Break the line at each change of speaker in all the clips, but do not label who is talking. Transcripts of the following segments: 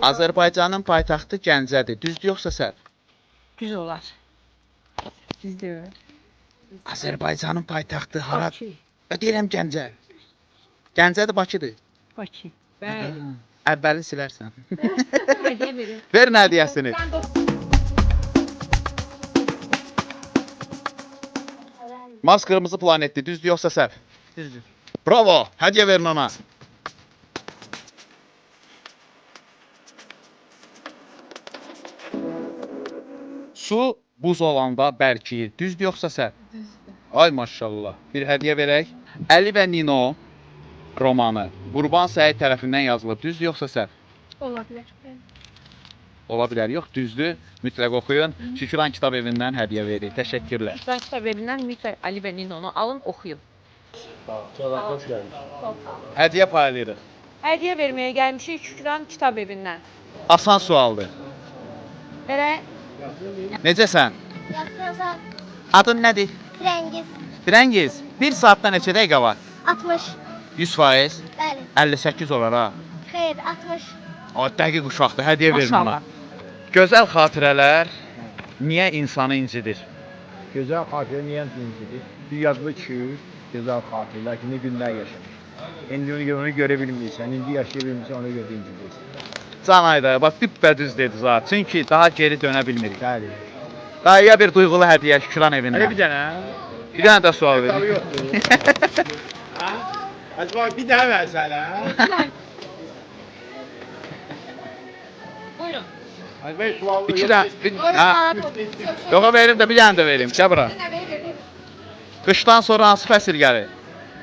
Azərbaycanın paytaxtı Gəncədir. Düzdür yoxsa səhv?
Düz olar. Düzdür.
Azərbaycanın paytaxtı hara?
Bakı.
Deyirəm Gəncə. Gəncədir, Bakıdır.
Bakı. Bəli.
Əvvəli silərsən.
Hədiyyə verin.
Verin hədiyyəsini. Mars qırmızı planetdir. Düzdür yoxsa səhv?
Düzdür.
Bravo. Hədiyyə verin ona. Su buz olanda bərkiyir. Düzdür yoxsa səhv?
Düzdür.
Ay maşallah. Bir hədiyyə verək. Əli və Nino romanı Qurban Səid tərəfindən yazılıb. Düzdür yoxsa səhv?
Ola bilər.
Ola bilər. Yox, düzdür. Mütləq oxuyun. Şükran Kitab Evindən hədiyyə veririk. Təşəkkürlər.
Şükran Kitab Evindən mütləq Ali və Ninonu alın, oxuyun.
Hoş geldin.
Hədiyyə paylayırıq.
Hədiyyə verməyə gəlmişik Şükran Kitab Evindən.
Asan sualdır.
Belə
Necəsən?
Yaxşı,
Adın nədir?
Rəngiz.
Firəngiz, 1 saatda neçə dəqiqə var?
60.
100%,
Bəli.
58 olar ha.
Xeyr, 60.
O dəqiq uşaqdır, hədiyyə verin ona.
Maşallah.
Gözəl xatirələr niyə insanı incidir?
Güzel xatirə niyə incidir? Bir yazılı ki, güzel xatirələr ki, ne günlər yaşamış. İndi onu görə bilmirsən, indi yaşaya bilmirsən, ona görə incidirsən.
Can Ayda, bax düppədüz dedi zat. Çünki daha geri dönə bilmirik.
Bəli.
Dayıya bir duyğulu hədiyyə Şükran Evindən.
Hələ bir dənə.
Bir dənə də sual
Tabii
verin.
yoxdur. Acaba bir daha versən ha?
Buyurun.
Acaba sualı
İki dənə. Ha. Yoxa verim də bir dənə də verim. Gəl bura. Qışdan sonra hansı fəsil gəlir?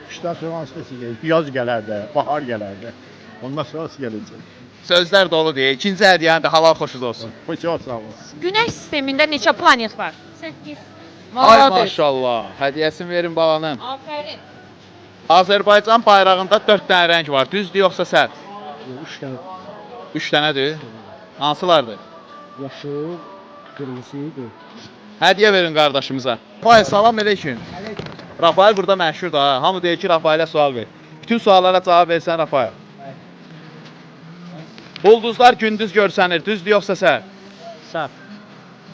Qışdan sonra hansı fəsil gəlir? Yaz gələr də, bahar gələr də. Ondan sonra hansı gələcək?
Sözlər dolu deyə. İkinci hədiyyəni də halal xoşuz olsun.
Bu çox sağ olasın.
Günəş sistemində neçə planet var?
8.
Ay maşallah. Hədiyyəsini verin balanın.
Afərin.
Azərbaycan bayrağında 4 dənə rəng var. Düzdür yoxsa səhv?
3 dənə
3 dənədir. Hansılardır?
yaşıl, qırmızıydı.
Hədiyyə verin qardaşımıza. Rafael, salam aleyküm. Rafael burada məşhurdur ha. Hamı deyir ki, Rafaelə sual ver. Bütün suallara cavab versən Rafael. Ulduzlar gündüz görsənir, düzdür yoxsa səhv?
Səhv.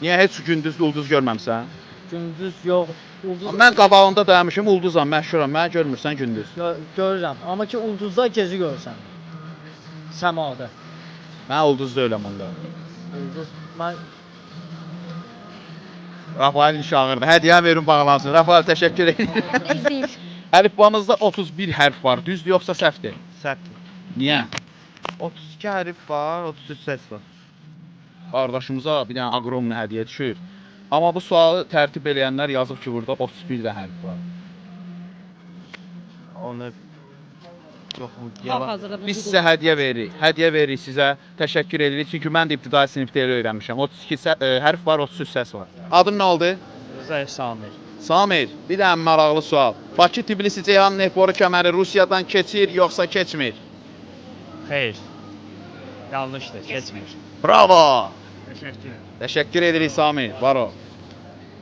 Niyə heç gündüz ulduz görməmsən?
Gündüz yox. Ulduz
Mən qabağında dayanmışım, ulduzam, məşhuram. Mənə görmürsən gündüz.
görürəm. Amma ki ulduzda gezi görsən. Səmada.
Mən ulduz deyiləm onda.
Ulduz mən
Rafael şağırdı. Hədiyyə verin bağlansın. Rafael təşəkkür edirəm. Əlifbamızda 31 hərf var. Düzdür yoxsa səhvdir?
səhvdir.
Niyə?
32 hərf var, 33 səs var.
Qardaşımıza bir dənə aqromlu hədiyyə düşür. Amma bu sualı tərtib eləyənlər yazıb ki, burada 31 də hərf var.
Onu yox,
Hal-hazırda
Biz sizə hədiyyə veririk. Hədiyyə veririk sizə. Təşəkkür edirik. Çünki mən də ibtidai sinifdə elə öyrənmişəm. 32 hərf var, 33 səs var. Adın nə oldu?
Rıza Samir.
Samir, bir dənə maraqlı sual. Bakı Tbilisi Ceyhan neft boru kəməri Rusiyadan keçir yoxsa keçmir?
Xeyr. Yanlışdır, keçmir.
Bravo!
Təşəkkür.
Təşəkkür edirik Samir. Var o.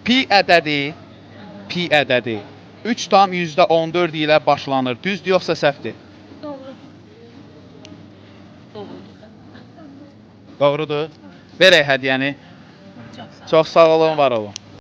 Pi ədədi 3,14 ilə başlanır. Düzdür yoxsa səhvdir?
Doğru.
Doğrudur. Verək hədiyyəni. Çox sağ olun, var olun.